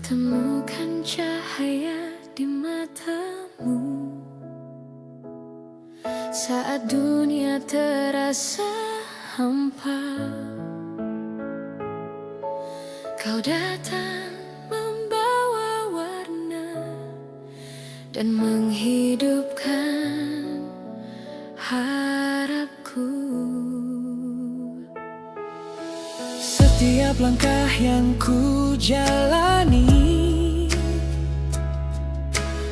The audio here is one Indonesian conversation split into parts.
temukan cahaya di matamu saat dunia terasa hampa. Kau datang membawa warna dan menghidupkan harapku. Setiap langkah yang ku jalani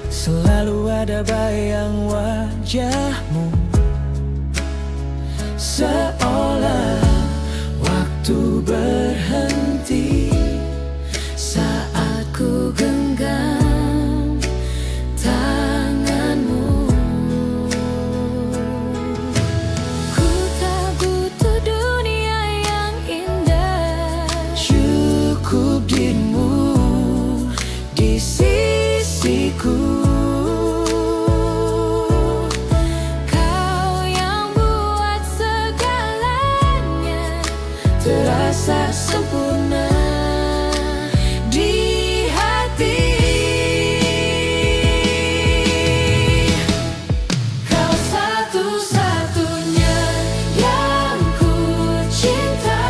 selalu ada bayang wajahmu, seolah waktu berhenti saat ku genggam tanganmu. Ku tak butuh dunia yang indah, cukup dirimu di sisiku. Kau yang buat segalanya terasa sempurna di hati. Kau satu-satunya yang ku cinta,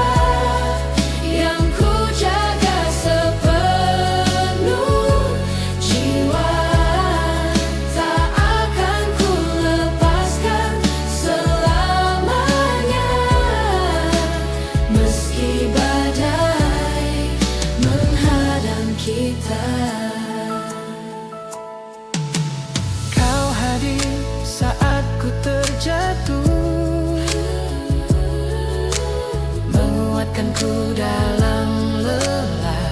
yang ku jaga sepenuh jiwa. Tak akan ku lepaskan selamanya, meski badai menghadang kita. Kau hadir saat ku terjatuh, menguatkanku dalam lelah.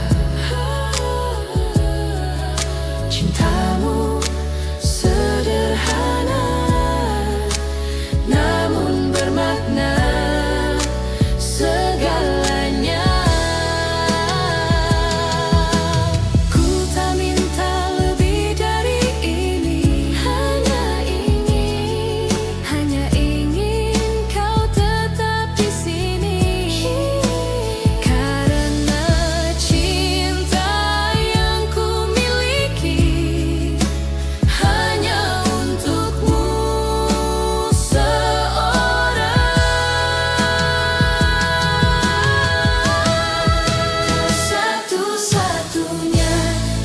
Cintamu sederhana namun bermakna segalanya. Ku tak minta lebih dari ini, hanya ingin kau tetap di sini. Karena cinta yang ku miliki hanya untukmu seorang. Satu-satunya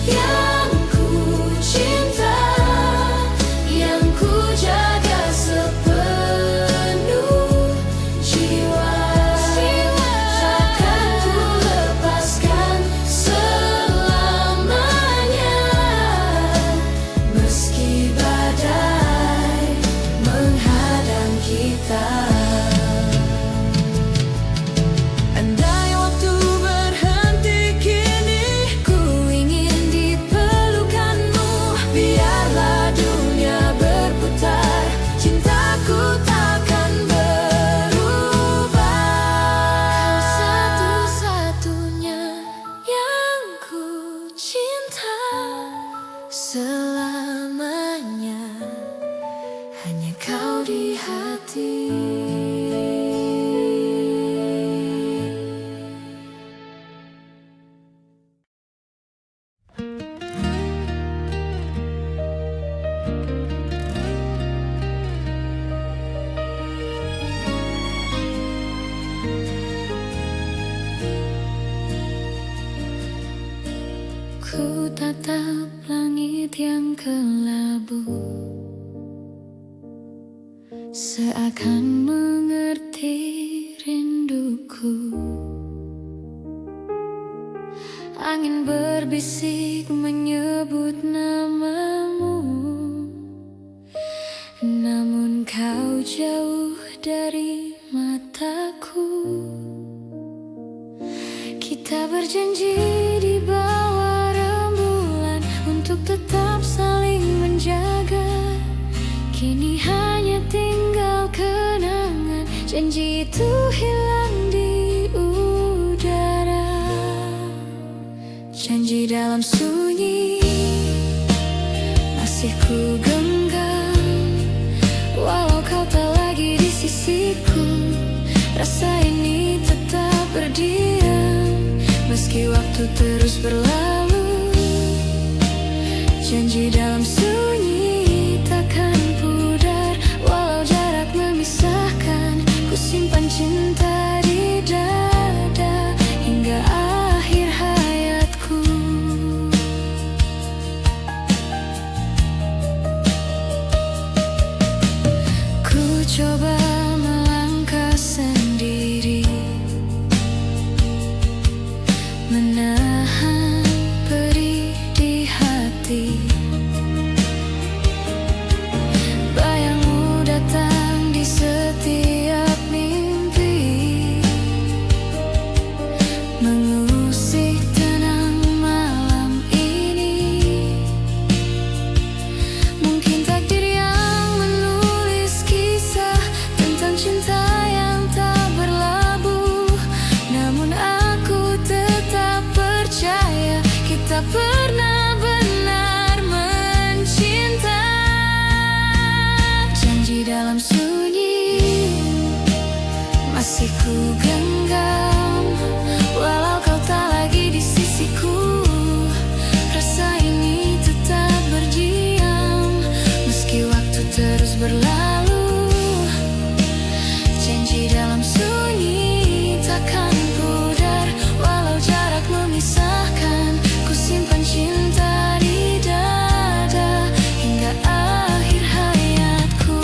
yang ku cinta, yang ku jaga sepenuh jiwa. Takkan ku lepaskan selamanya, meski badai menghadang kita. Andai waktu berhenti kini, Ku ingin di pelukanmu, biarlah dunia berputar, cintaku takkan berubah. Kau satu-satunya yang ku cinta, selamanya hanya kau di hati. Ku tatap langit yang kelabu, seakan mengerti rinduku. Angin berbisik menyebut namamu, namun kau jauh dari mataku. Kita berjanji di bawah rembulan untuk tetap saling menjaga. Kini hanya tinggal kenangan, janji itu hilang di udara. Janji dalam sunyi masih ku genggam, walau kau tak lagi di sisiku. Rasa ini tetap berdiam, meski waktu terus berlalu. Janji dalam sunyi takkan pudar, walau jarak memisahkan. Ku simpan cinta di dada hingga akhir hayatku. Ku coba melangkah sendiri, menahan perih di hati. Bayangmu datang di setiap mimpi, mengusik tenang malam ini. Mungkin takdir yang menulis kisah tentang cinta yang tak berlabuh, namun aku tetap percaya kita pernah benar mencinta. Janji dalam sunyi masih ku genggam, walau kau tak lagi di sisiku. Rasa ini tetap berdiam meski waktu terus berlalu. Janji dalam sunyi takkan pudar, walau jarak memisahkan. Ku simpan cinta di dada hingga akhir hayatku.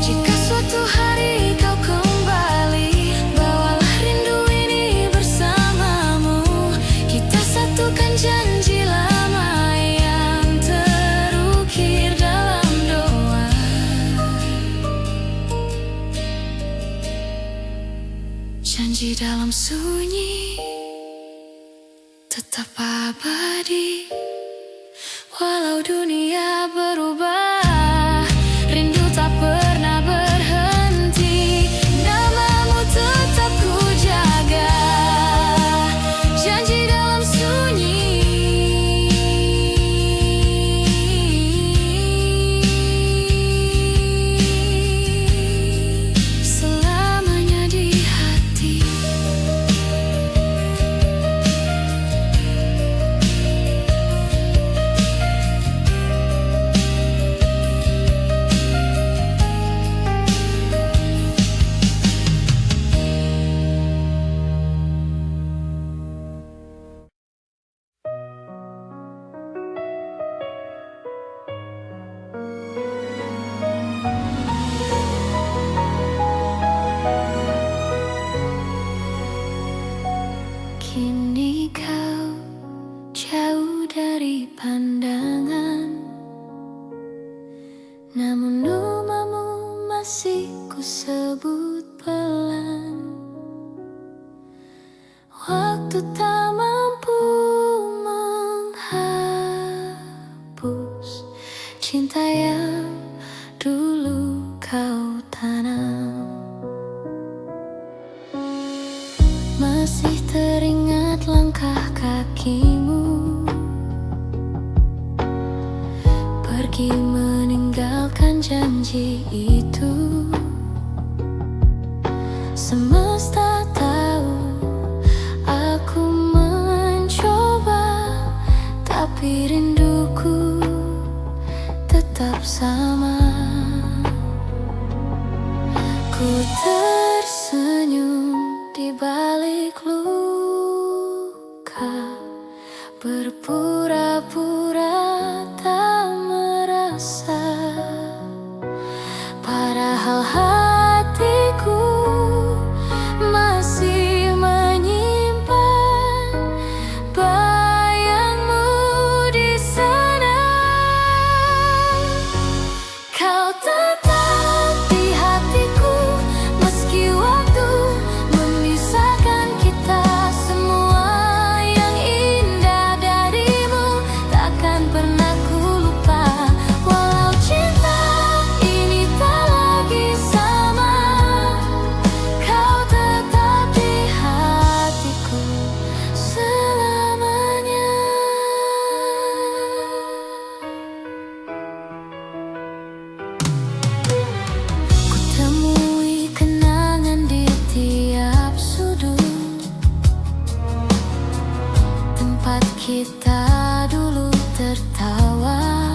Jika suatu hari kau kembali, bawalah rindu ini bersamamu. Kita satukan janji lama yang terukir dalam doa. Janji dalam sunyi tetap abadi, walau dunia berubah, rindu tak pernah berhenti. Namamu tetap ku jaga, janji dalam sunyi. Selamanya di hati. Kini kau jauh dari pandangan, namun namamu masih ku sebut pelan. Waktu tak mampu menghapus cinta yang dulu kau tanam. Masih teringat langkah kakimu pergi meninggalkan janji itu. Semesta tahu aku mencoba, tapi rinduku tetap sama. Ku tersenyum di balik luka, berpura-pura tak merasa, padahal hatiku masih menyimpan bayangmu di sana. Kau tetap di hatiku meski waktu memisahkan kita. Semua yang indah darimu takkan pernah ku lupa, walau cinta ini tak lagi sama. Kau tetap di hatiku selamanya. Ku temui kenangan di tiap sudut, tempat kita dulu tertawa.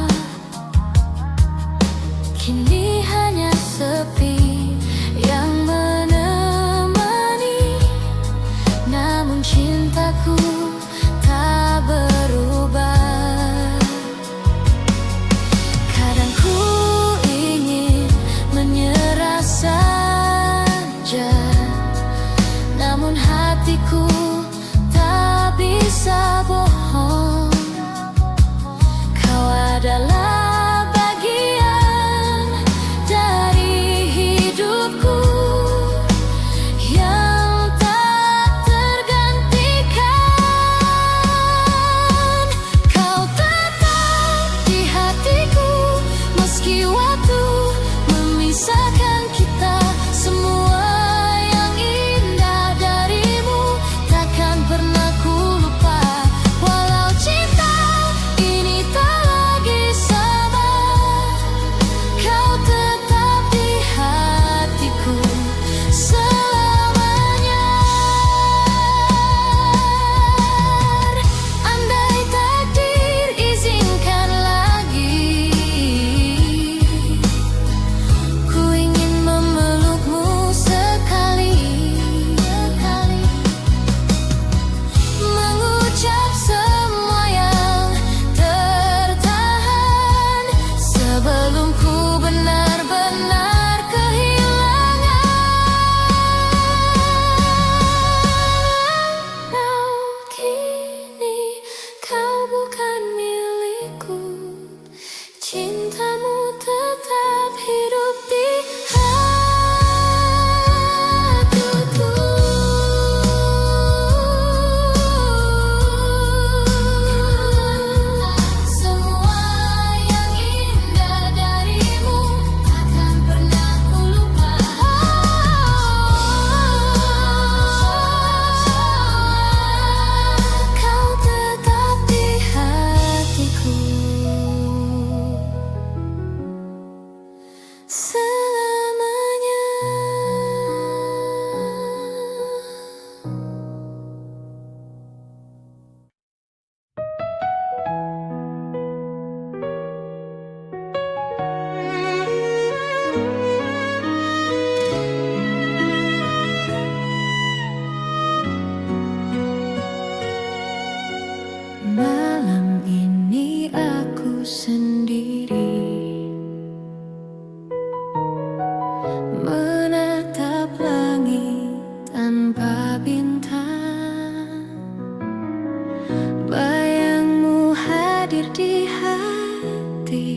hadir di hati,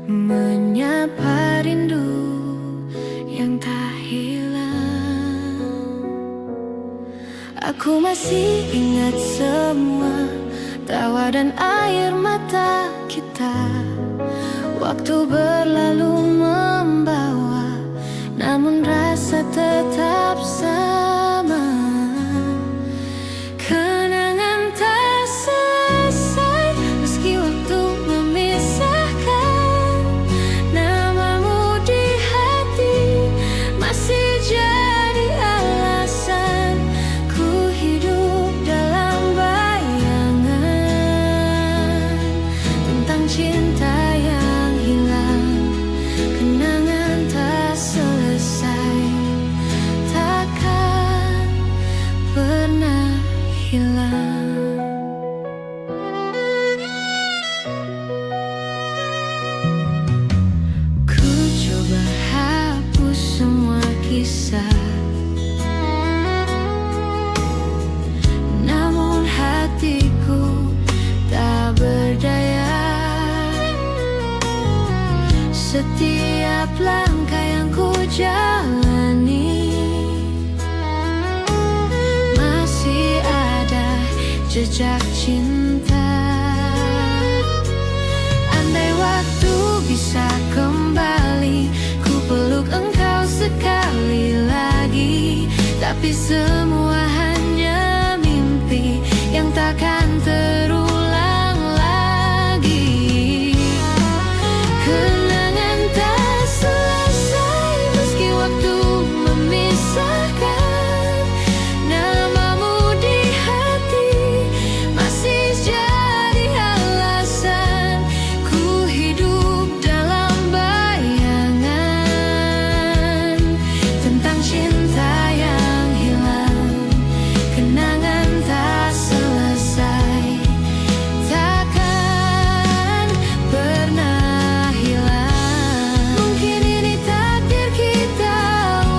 menyapa rindu yang tak hilang. Aku masih ingat semua tawa dan air mata kita. Waktu berlalu membawa, namun rasa tetap sama. Kenangan tak selesai meski waktu memisahkan. Namamu di hati masih jadi alasan ku hidup dalam bayangan tentang cinta yang hilang. Kenangan tak selesai, takkan pernah hilang. Ku coba hapus semua kisah, namun hatiku tak berdaya. Setiap langkah yang ku jalani masih ada jejak cinta. Andai waktu bisa kembali, ku peluk engkau sekali lagi. Tapi semua hanya mimpi yang takkan terulang lagi. Kenangan tak selesai meski waktu memisahkan. Namamu di hati masih jadi alasan ku hidup dalam bayangan tentang cinta yang hilang. Kenangan tak selesai, takkan pernah hilang. Mungkin ini takdir kita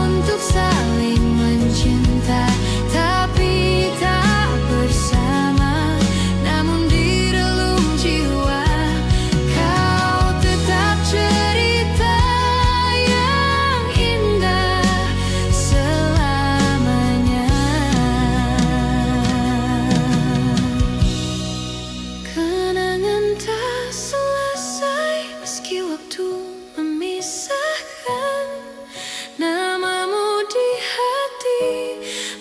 untuk saling mencinta, tapi tak bersama. Namun di relung jiwa kau tetap cerita yang indah selamanya. Kenangan tak selesai meski waktu memisahkan. Namamu di hati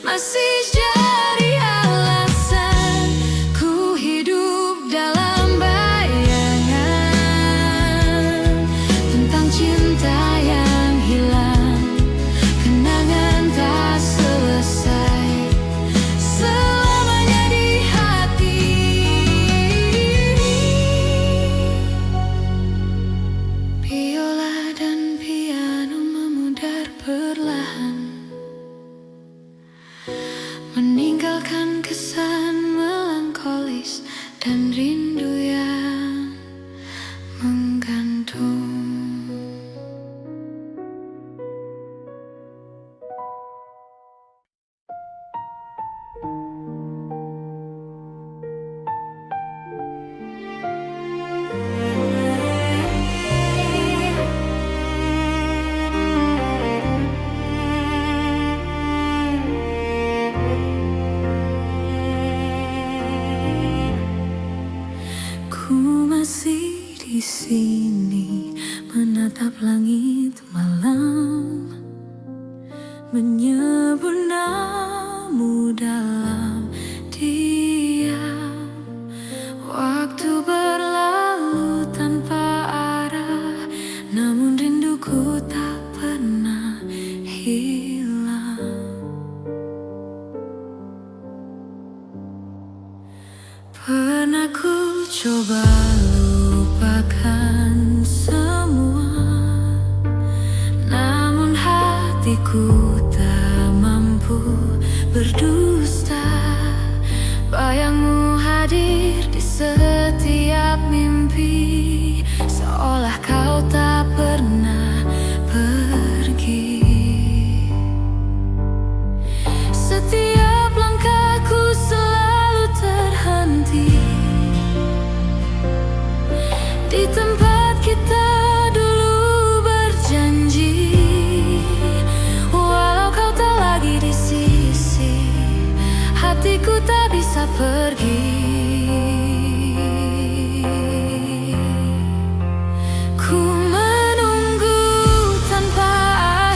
masih jadi alasan ku hidup dalam bayangan tentang cinta yang hilang. Kenangan tak selesai, selamanya di hati. Biola dan piano memudar perlahan, meninggalkan kesan melankolis dan rindu yang menggantung. Ku masih di sini menatap langit malam, menyebut namamu dalam diam. Waktu berlalu tanpa arah, namun rinduku tak pernah hilang. Pernah ku coba lupakan semua, namun hatiku tak mampu berdusta. Bayangmu hadir di setiap mimpi, seolah kau tak pernah pergi. Setiap langkahku selalu terhenti ku tak bisa pergi. Ku menunggu tanpa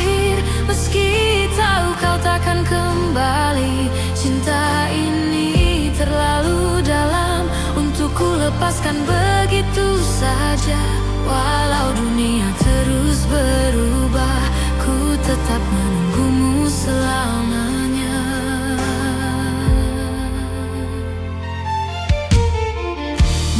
akhir, meski tahu kau takkan kembali. Cinta ini terlalu dalam untuk ku lepaskan begitu saja. Walau dunia terus berubah, ku tetap menunggumu selamanya.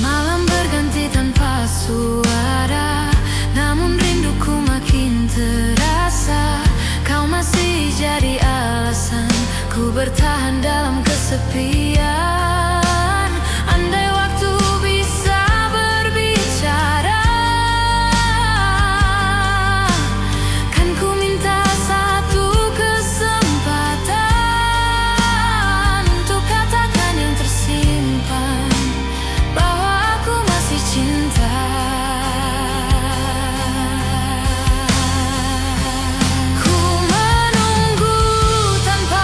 Malam berganti tanpa suara, namun rinduku makin terasa. Kau masih jadi alasan ku bertahan dalam kesepian. Andai waktu bisa berbicara, kan ku minta satu kesempatan untuk katakan yang tersimpan, bahwa aku masih cinta. Ku menunggu tanpa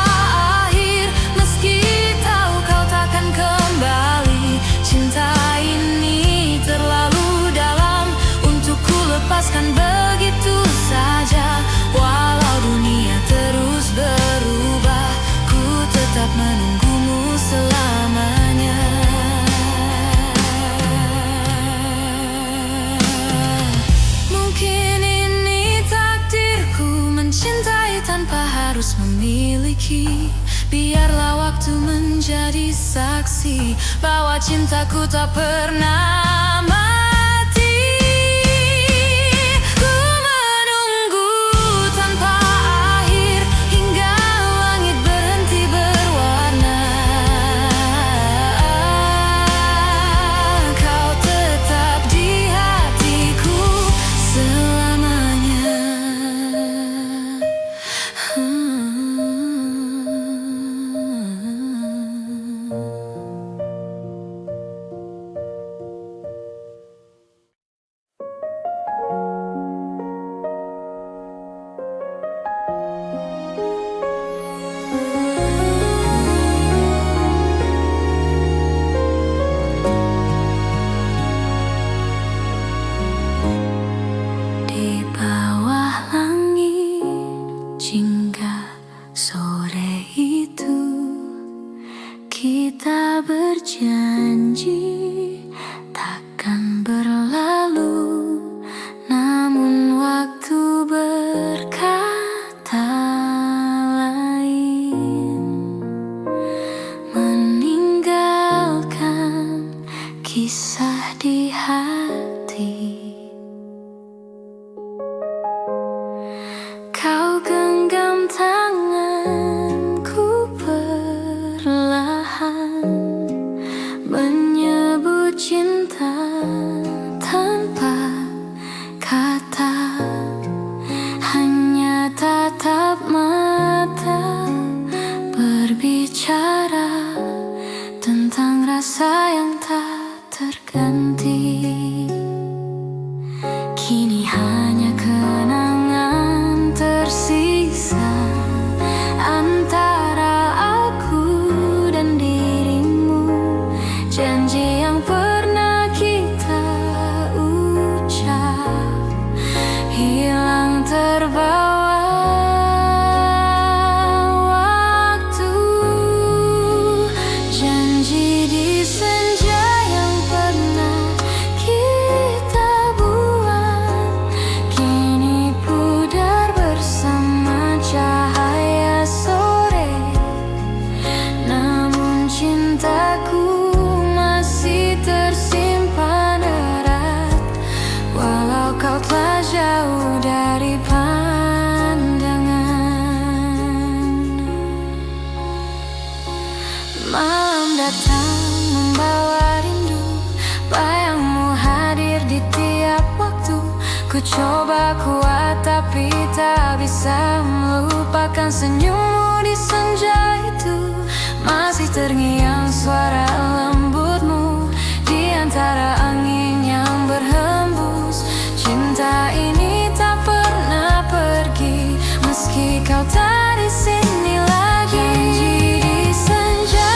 akhir, meski tahu kau takkan kembali. Cinta ini terlalu dalam untuk ku lepaskan begitu saja. Walau dunia terus berubah, ku tetap menunggumu selamanya. Mungkin ini takdirku, mencintai tanpa harus memiliki. Biarlah waktu menjadi saksi bahwa cintaku tak pernah mati. Ku menunggu tanpa akhir hingga langit berhenti berwarna. Kau tetap di hatiku selamanya. Di bawah langit jingga sore itu, kita berjanji takkan berlalu. Namun waktu berkata lain, meninggalkan kisah di hati. Kau genggam tanganku perlahan, menyebut cinta tanpa kata. Hanya tatap mata berbicara tentang rasa yang tak terganti. Kini hanya kenangan tersisa antara aku dan dirimu. Janji yang pernah kita ucap hilang terbawa waktu. Janji di senja yang pernah kita buat, kini pudar bersama cahaya sore. Namun cintaku masih tersimpan erat, walau kau telah jauh dari pandangan. Malam datang membawa rindu, bayangmu hadir di tiap waktu. Ku coba kuat tapi tak bisa melupakan senyummu di senja itu. Masih terngiang suara lembutmu di antara angin yang berhembus. Cinta ini tak pernah pergi, meski kau tak di sini lagi. Janji di senja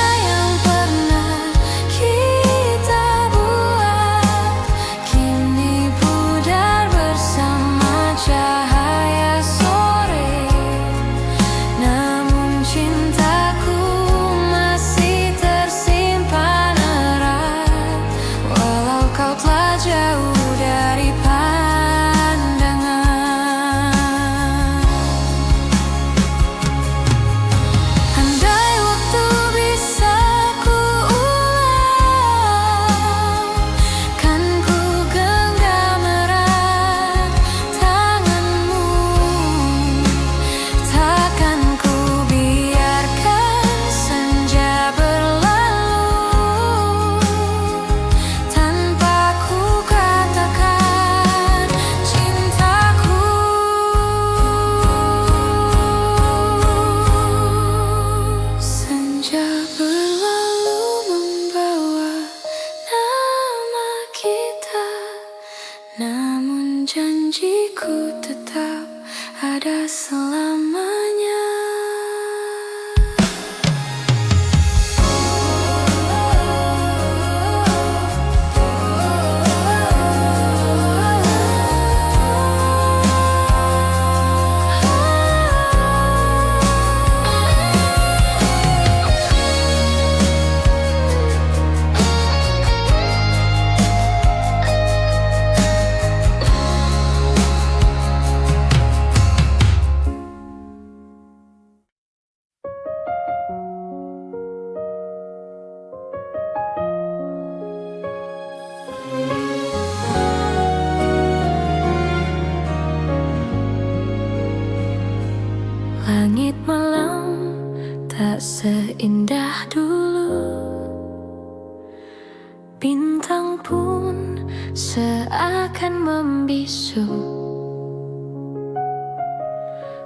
seakan membisu.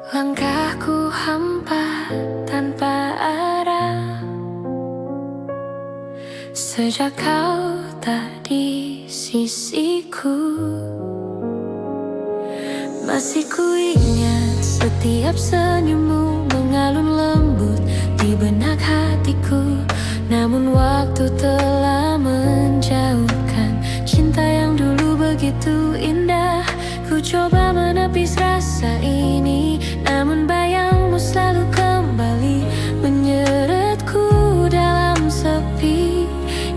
Langkahku hampa tanpa arah sejak kau tak di sisiku. Masih kuingat setiap senyummu mengalun lembut di benak hatiku. Namun waktu telah menjauhkan cinta yang dulu begitu indah. Ku coba menepis rasa ini, namun bayangmu selalu kembali menyeretku dalam sepi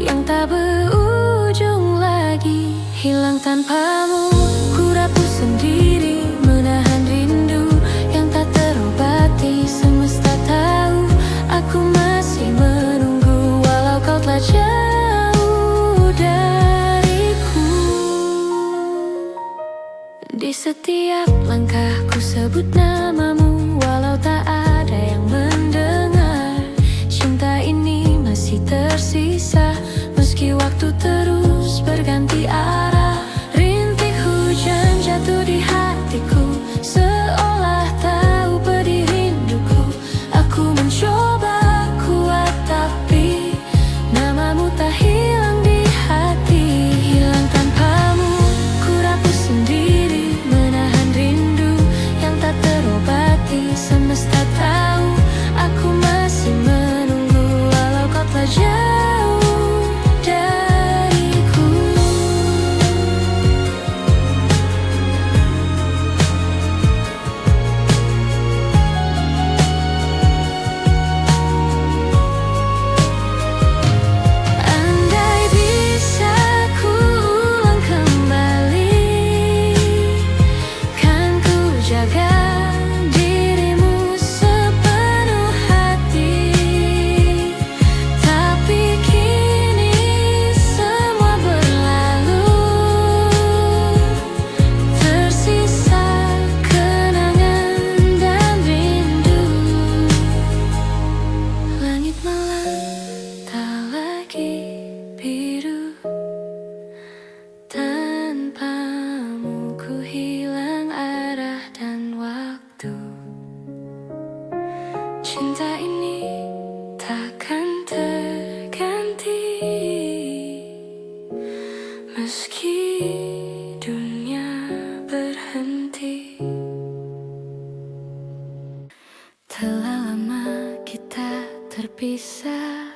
yang tak berujung lagi. Hilang tanpamu, ku rapuh sendiri, menahan rindu yang tak terobati. Semesta tahu aku masih menunggu, walau kau telah jauh dariku. Di setiap langkahku sebut namamu, walau tak ada yang mendengar. Cinta ini masih tersisa, meski waktu terus berganti arah. Rintik hujan jatuh di hatiku, seolah tahu pedih rinduku. Aku mencoba kuat tapi namamu tak hilang di hati. Hilang tanpamu, ku rapuh sendiri, menahan rindu yang tak terobati. Semesta tahu aku masih menunggu, walau kau telah jauh dariku. Andai bisa ku ulang kembali, kan ku jaga dirimu sepenuh hati. Tapi kini semua berlalu, tersisa kenangan dan rindu. Langit malam tak lagi biru, tanpamu ku hilang arah dan waktu. Cinta ini takkan terganti, meski dunia berhenti. Telah lama kita terpisah,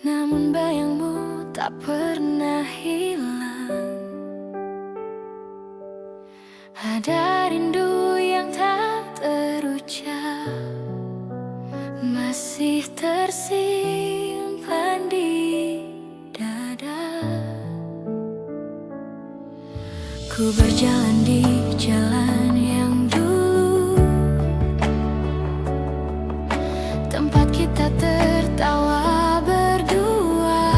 namun bayangmu tak pernah hilang. Ada rindu yang tak terucap, masih tersimpan di dada. Ku berjalan di jalan yang dulu, tempat kita tertawa berdua.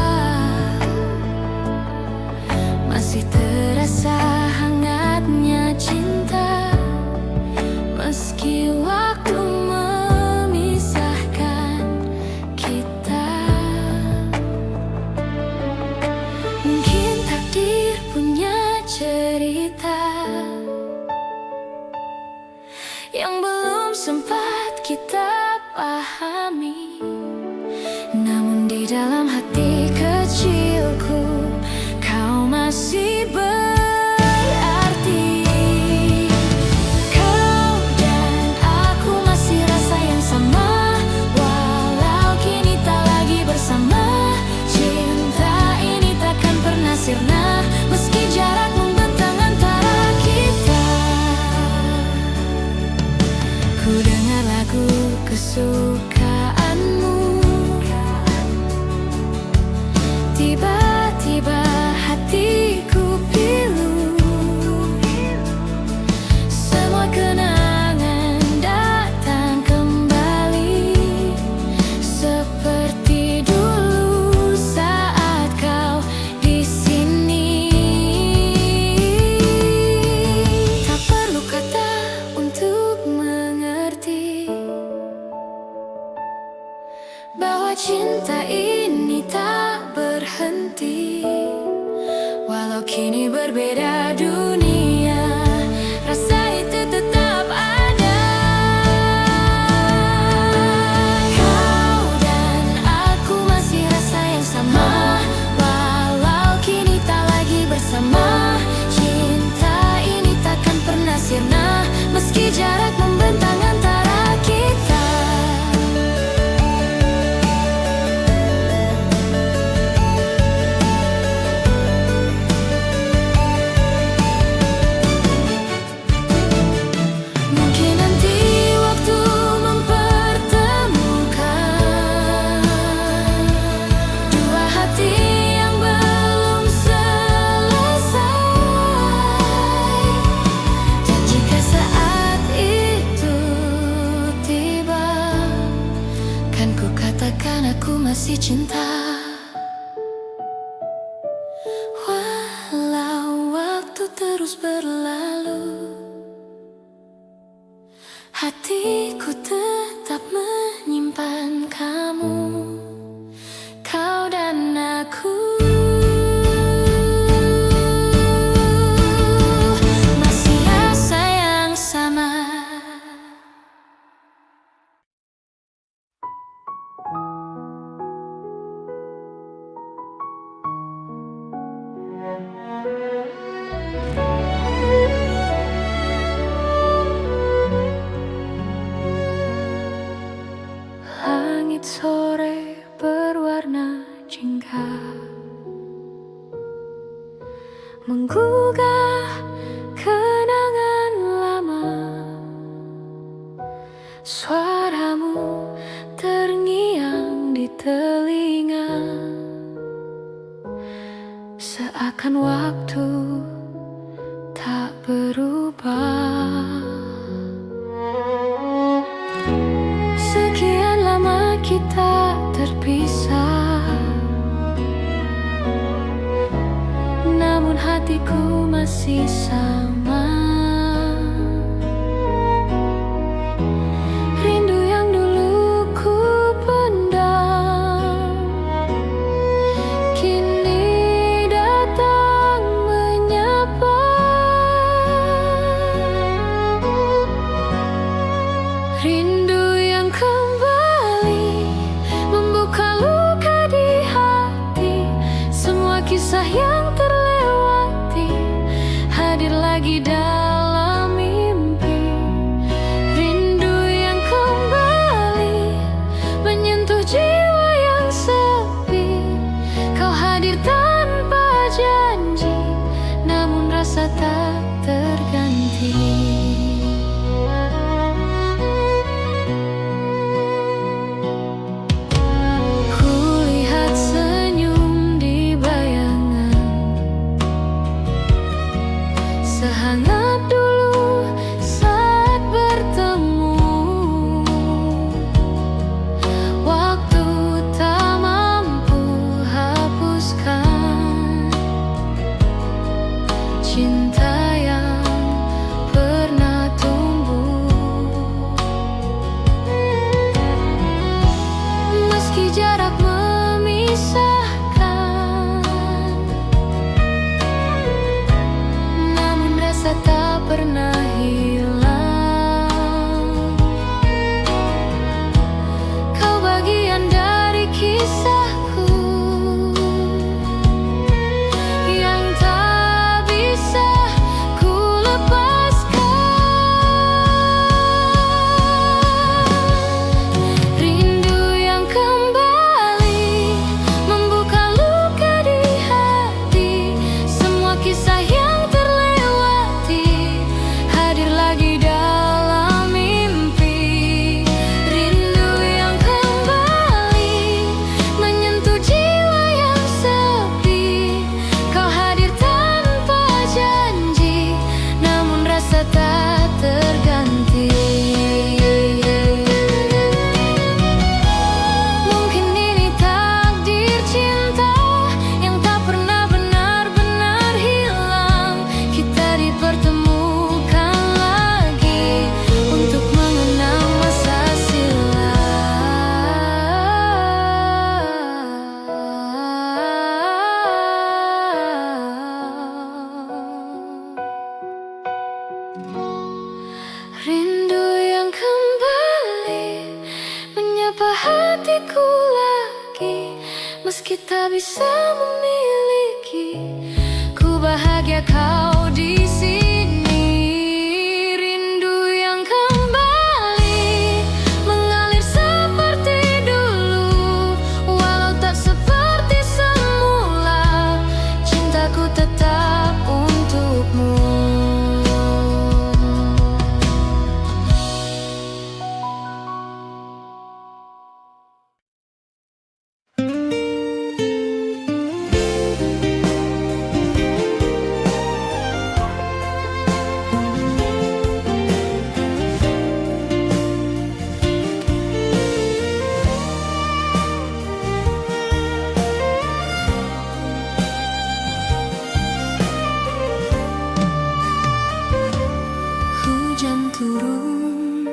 Masih terasa hangatnya cinta, meski waktu memisahkan kita. Mungkin takdir punya cerita yang belum sempat kita pahami. Namun di dalam hati kecilku, kau masih berarti. Kau dan aku masih rasa yang sama, walau kini tak lagi bersama. Cinta ini takkan pernah sirna, meski jarak membentang antara kita. Ku dengar lagu kesukaanmu, tiba-tiba hatiku pilu. Semua kenangan datang kembali, seperti dulu saat kau di sini. Tak perlu kata untuk mengerti bahwa cinta ini tak berharga. berhenti. Walau kini berbeda dunia, rasa itu tetap ada. Kau dan aku masih rasa yang sama, walau kini tak lagi bersama. Cinta ini takkan pernah sirna, meski jarak membentang antara kita. Mungkin nanti waktu mempertemukan dua hati yang belum selesai. Dan jika saat itu tiba, kan ku katakan aku masih cinta. Walau waktu terus berlalu, hatiku tetap menyimpan kamu, kau dan aku. Masih rasa yang sama. Langit sore berwarna jingga, menggugah kenangan lama. Suaramu terngiang di telinga, seakan waktu tak berubah. Sekian lama kita terpisah, namun hatiku masih sama. Rindu yang dulu ku pendam, kini datang menyapa. Rindu yang kembali membuka luka di hati. Semua kisah yang terlewati hadir lagi meski tak bisa memiliki. Ku bahagia kau di sini. Rindu yang kembali mengalir seperti dulu, walau tak seperti semula. Cintaku tetap untukmu. Hujan turun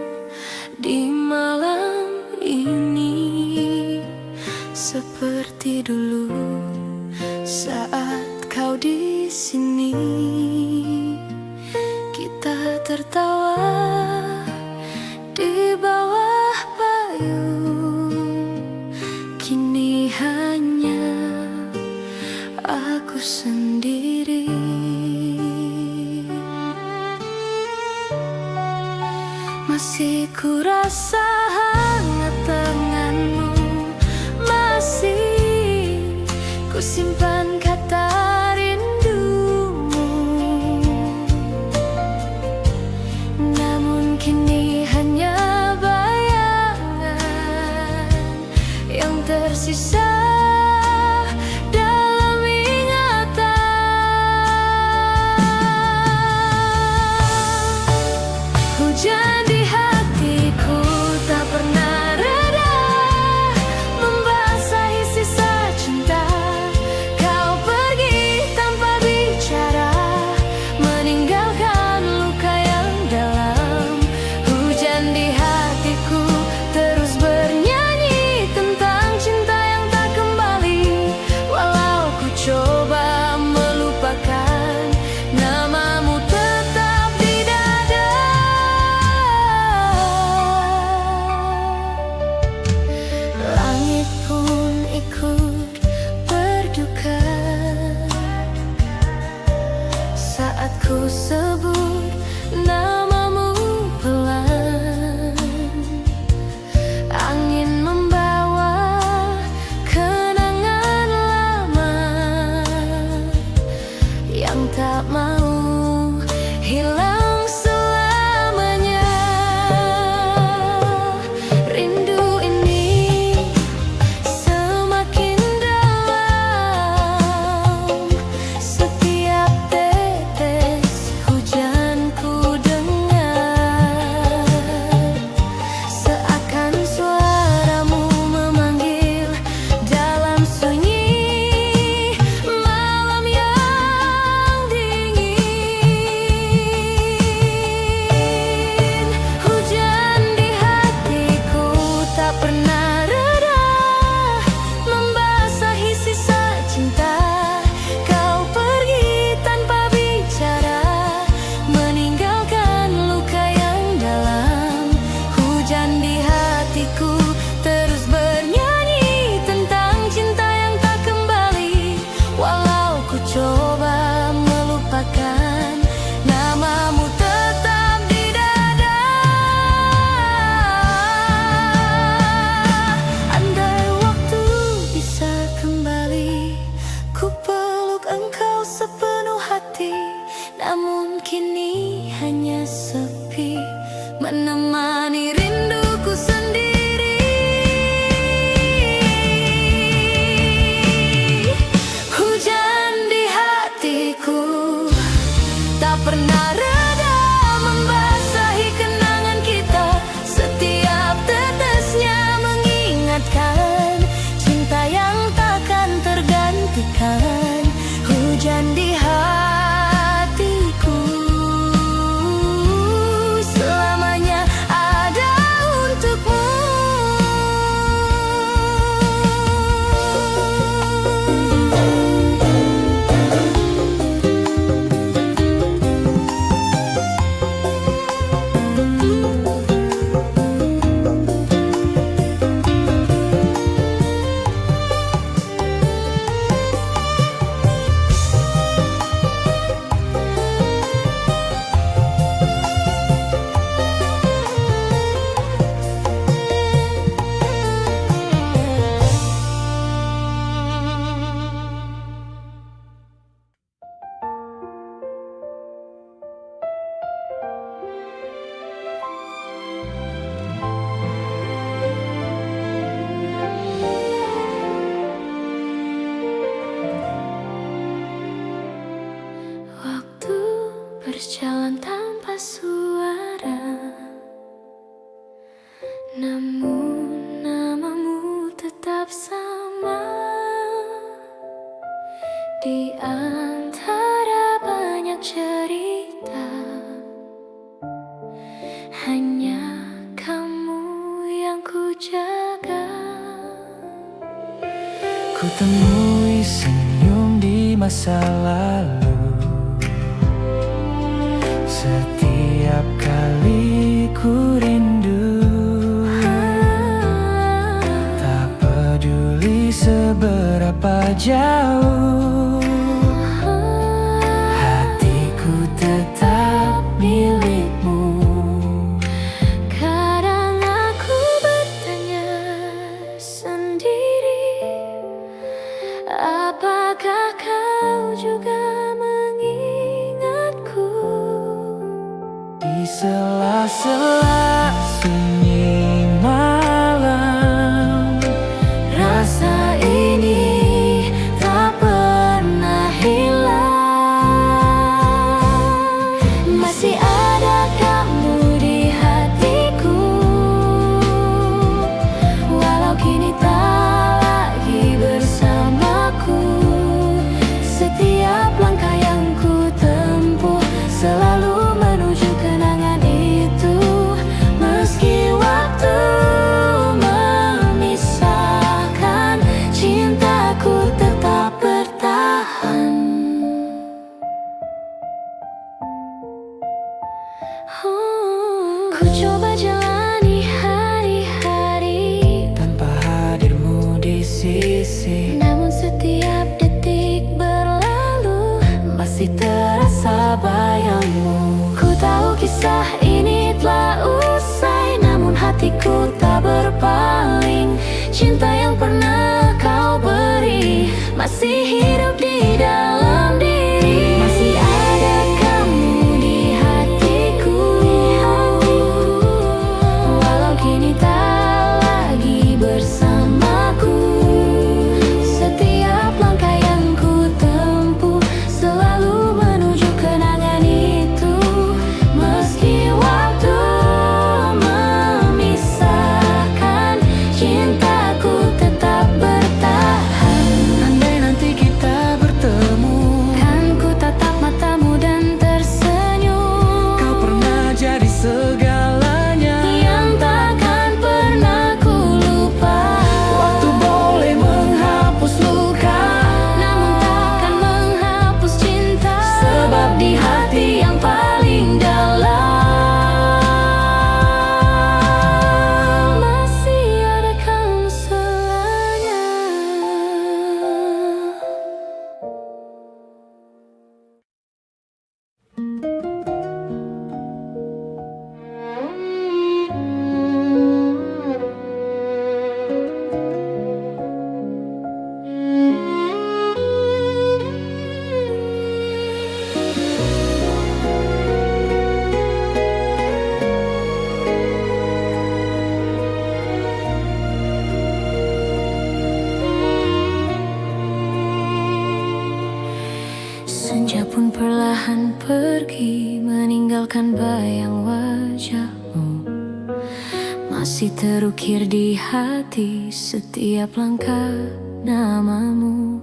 di malam ini, seperti dulu saat kau di sini. Kita tertawa di bawah payung, kini hanya aku sendiri. Masih ku rasa hangat tanganmu, masih ku simpan kata rindumu. Namun kini hanya bayangan yang tersisa dalam ingatan. Hujan di hatiku tak pernah reda, membasahi sisa cinta. Kau pergi tanpa bicara, meninggalkan luka yang dalam. Hujan di hatiku terus bernyanyi tentang cinta yang tak sama di antara banyak cerita. Hanya kamu yang ku jaga. Ku temui senyum di masa lalu. Setiap kali ku rindu, tak peduli seberapa jauh, hatiku tetap milikmu. Kadang aku bertanya sendiri, apakah kau juga mengingatku? Di sela-sela sunyi malam, Rasa ini tak pernah hilang. Masih ada kamu di hatiku, walau kini tak lagi bersamaku. Setiap langkah yang ku tempuh selalu menuju kenangan itu. Meski waktu memisahkan, cintaku tetap bertahan. Ku coba jalani hari-hari tanpa hadirmu di sisi, namun setiap detik berlalu masih terasa bayangmu. Ku tahu kisah ini telah usai, namun hatiku tak berpaling. Cinta yang pernah kau beri masih hidup di dalam diri. Masih ada kamu di hatiku, walau kini tak lagi bersamaku. Setiap langkah yang ku tempuh selalu menuju kenangan itu. Meski waktu memisahkan, cintaku tetap bertahan. andai nanti kita bertemu, Kan ku tatap matamu dan tersenyum. kau pernah jadi segalanya Yang takkan pernah ku lupa. Waktu boleh menghapus luka, Namun takkan menghapus cinta, sebab di hati yang paling dalam masih ada kamu selamanya. Senja pun perlahan pergi, meninggalkan bayang wajahmu. Masih terukir di hati setiap langkah namamu.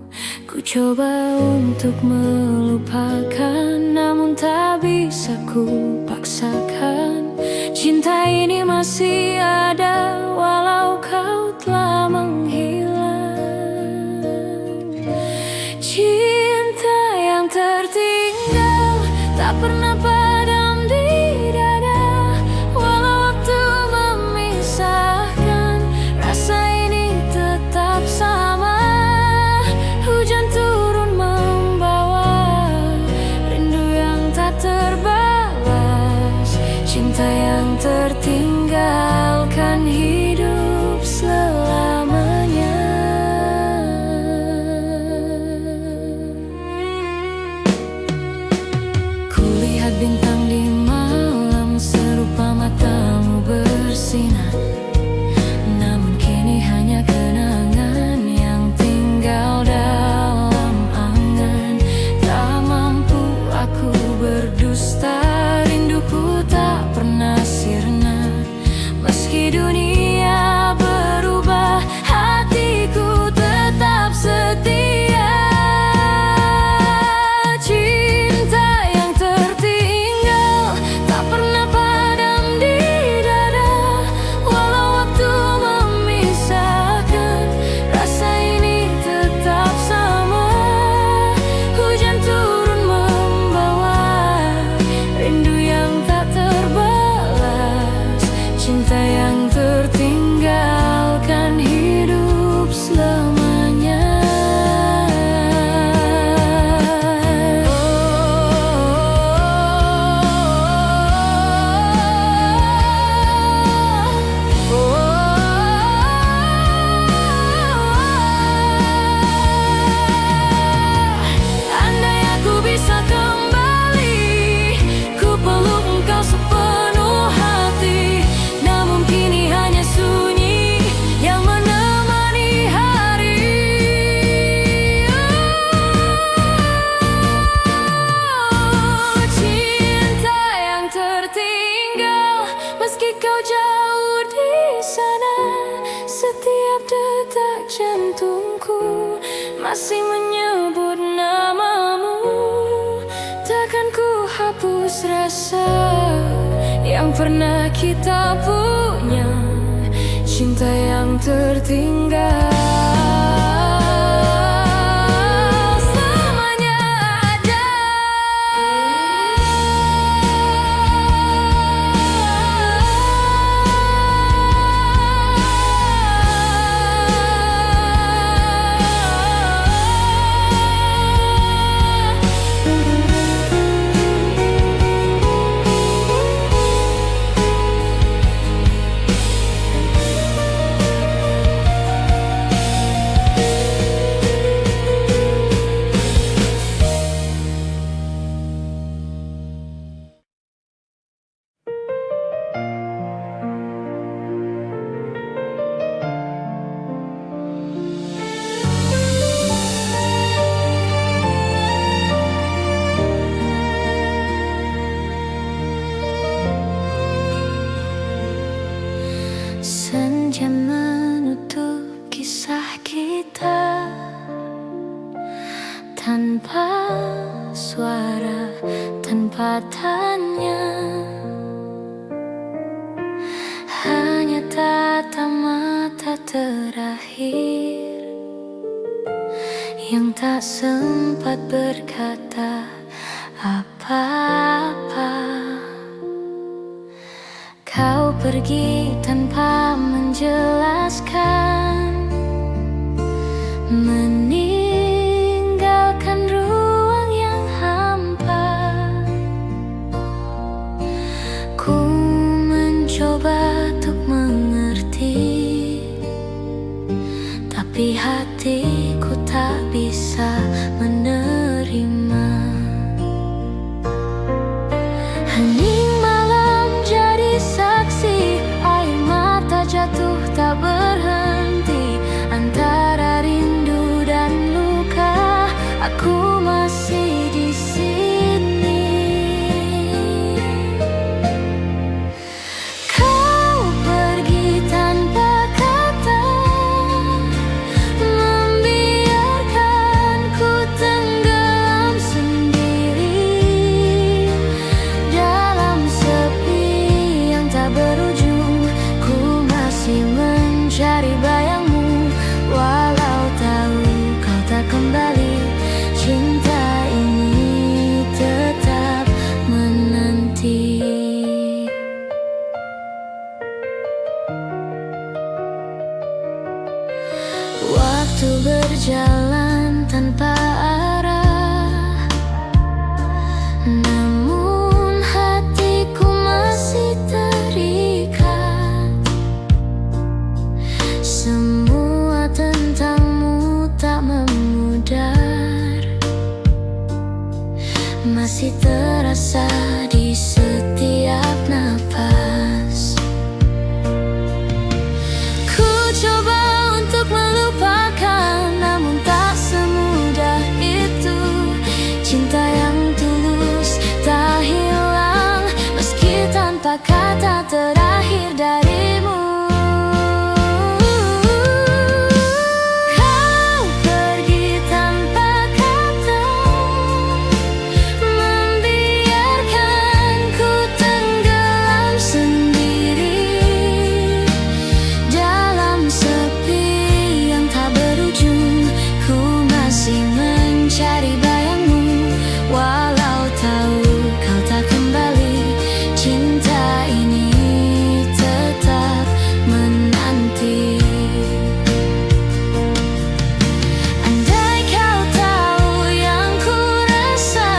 Ku coba untuk melupakan, namun tak bisa ku paksakan. Cinta ini masih ada walau kau telah menghilang. Cinta yang tertinggal tak pernah padam di dada, walau waktu memisahkan, rasa ini tetap sama. Hujan turun membawa rindu yang tak terbalas. Cinta yang tertinggalkan hidup selamanya. jantungku masih menyebut namamu. Takkan ku hapus rasa yang pernah kita punya, cinta yang tertinggal. Senja menutup kisah kita tanpa suara, tanpa tanya, hanya tatap mata terakhir yang tak sempat berkata apa-apa. Kau pergi tanpa menjelaskan, meninggalkan ruang yang hampa. Ku mencoba untuk mengerti, tapi hatiku tak bisa menerima. Hening malam jadi saksi, air mata jatuh tak berhenti. Antara rindu dan luka, aku masih di sini. Kau pergi tanpa kata, membiarkanku tenggelam sendiri dalam sepi yang tak berujung. Ku masih mencari bayangmu, walau tahu kau tak kembali. Cinta ini tetap menanti. Waktu berjalan tanpa arah, namun hatiku masih terikat. Semua tentangmu tak memudar, masih terasa di setiap napas. Ku coba untuk melupakan, namun tak semudah itu. Cinta yang tulus tak hilang, meski tanpa kata terakhir darimu. Kau pergi tanpa kata, membiarkanku tenggelam sendiri dalam sepi yang tak berujung. Ku masih mencari bayangmu, walau tahu kau tak kembali. Cinta ini tetap menanti. Andai kau tahu yang ku rasa,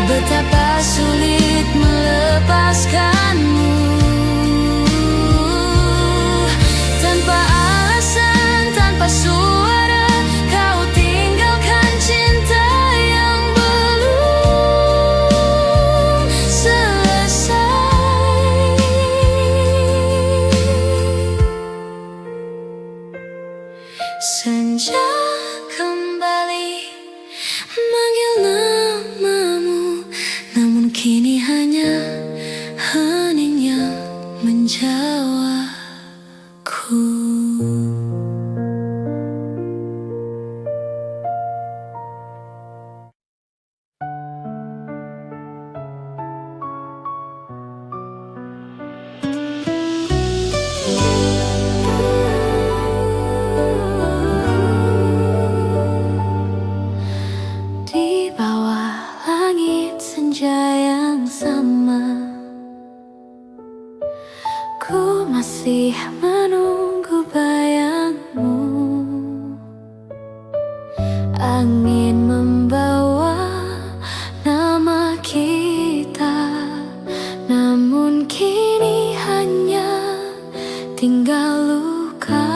betapa sulit melepaskanmu. Tanpa alasan, tanpa suara, kau tinggalkan cinta yang belum selesai. Senja kembali manggil namamu, namun kini hanya hening yang menjawabku. luka.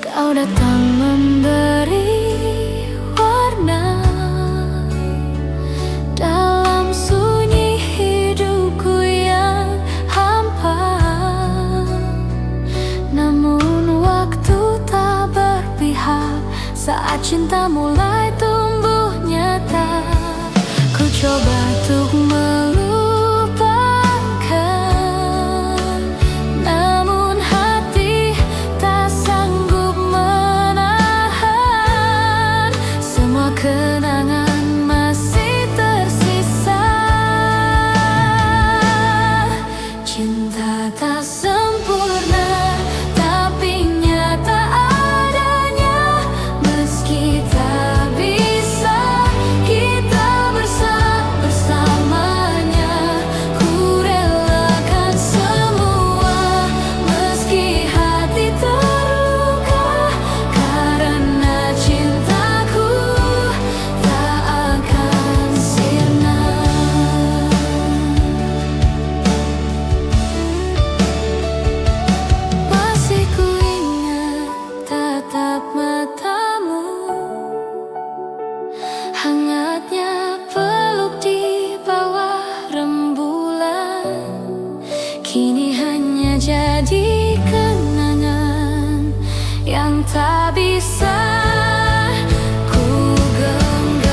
Kau datang memberi warna dalam sunyi hidupku yang hampa. Namun waktu tak berpihak saat cinta mulai tumbuh nyata. Ku coba untuk melupakan, namun hati tak sanggup menahan. Semua kenangan masih tersisa. Cinta tak sempurna, tapi nyata adanya. Meski tak bisa kita bersamanya, ku relakan semua. Meski hati terluka, karena cintaku tak akan sirna. Masih ku ingat tatap matamu, hangatnya peluk di bawah rembulan. Kini hanya jadi kenangan yang tak bisa ku genggam.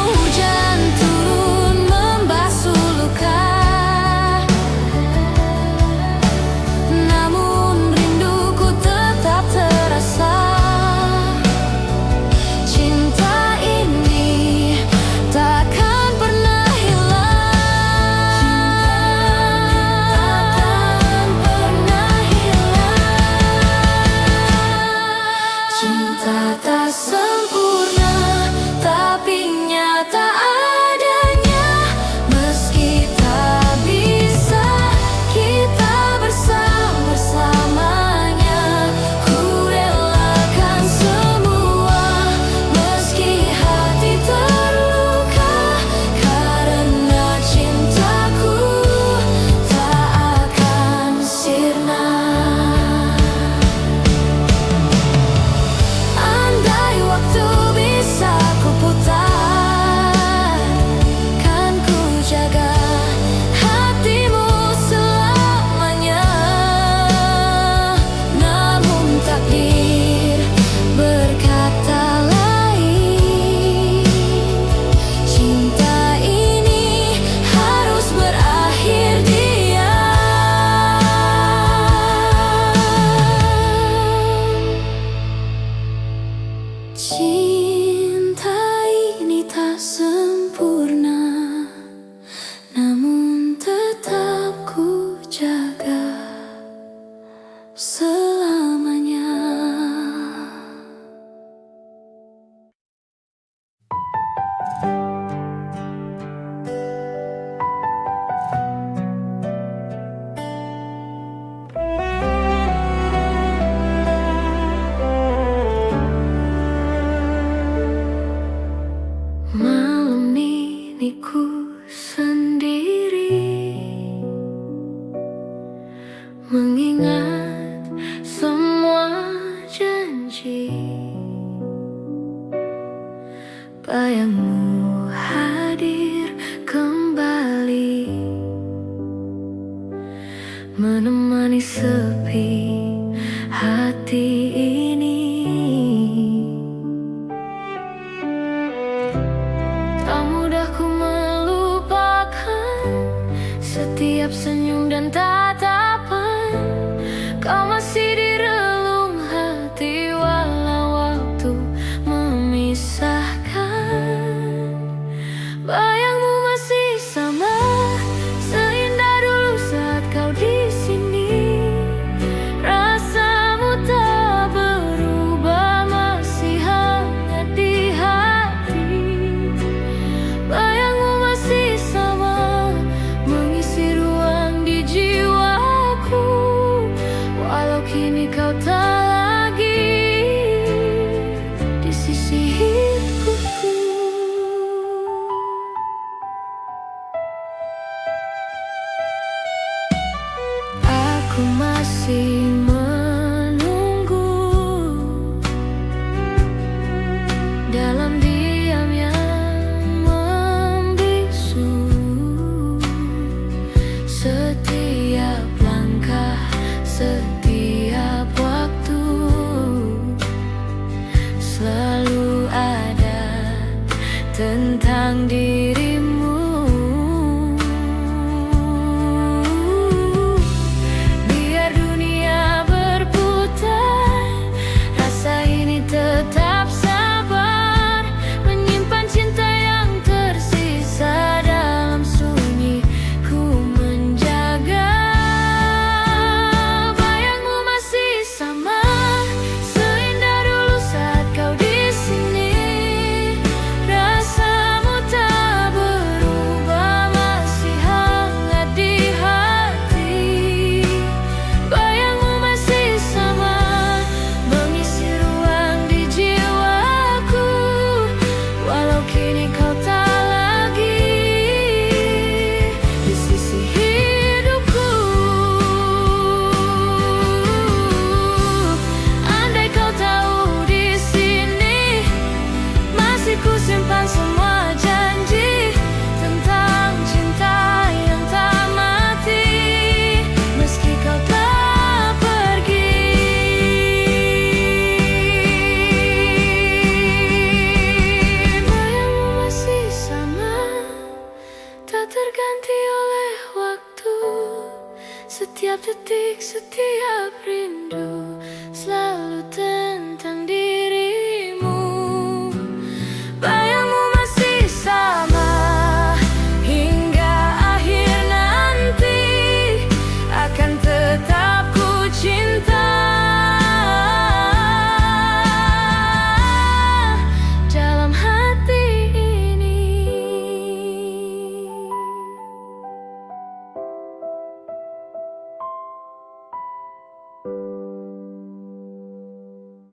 Hujan turun membasuh luka, namun rinduku tetap terasa. Cinta ini takkan pernah hilang. Takkan pernah hilang. Cinta tak sempurna, tapi nyata adanya. Meski tak bisa kita bersamanya, ku relakan semua. Meski hati terluka, karena cintaku tak akan sirna. Andai waktu bisa ku putar, kan ku jaga hatimu selamanya. Namun takdir berkata lain. Cinta ini harus berakhir diam. Cinta ini tak sempurna, namun tetap ku jaga selamanya. Malam ini ku sendiri, mengingat semua janji. Bayangmu hadir kembali, menemani sepi hati ini. Tak mudah ku melupakan setiap senyum dan tatapan. Kau masih di relung hati walau waktu memisahkan. Bayangmu masih sama, seindah dulu saat kau di sini. Rasamu tak berubah, masih hangat di hati. Bayangmu masih sama, mengisi ruang di jiwa. Ku masih menunggu dalam diam yang membisu. Setiap langkah, setiap waktu selalu ada tentang dirimu. Biar dunia berputar, rasa ini tetap sabar, menyimpan cinta yang tersisa dalam sunyi. Ku menjaga bayangmu masih sama, seindah dulu saat kau di sini. Rasamu tak berubah, masih hangat di hati. Bayangmu masih sama, mengisi ruang di jiwaku, walau kini kau tak lagi di sisi hidupku. Andai kau tahu di sini masih ku simpan semua janji tentang cinta yang tak mati, meski kau telah pergi. Bayangmu masih sama, tak terganti oleh waktu. Setiap detik, setiap rindu selalu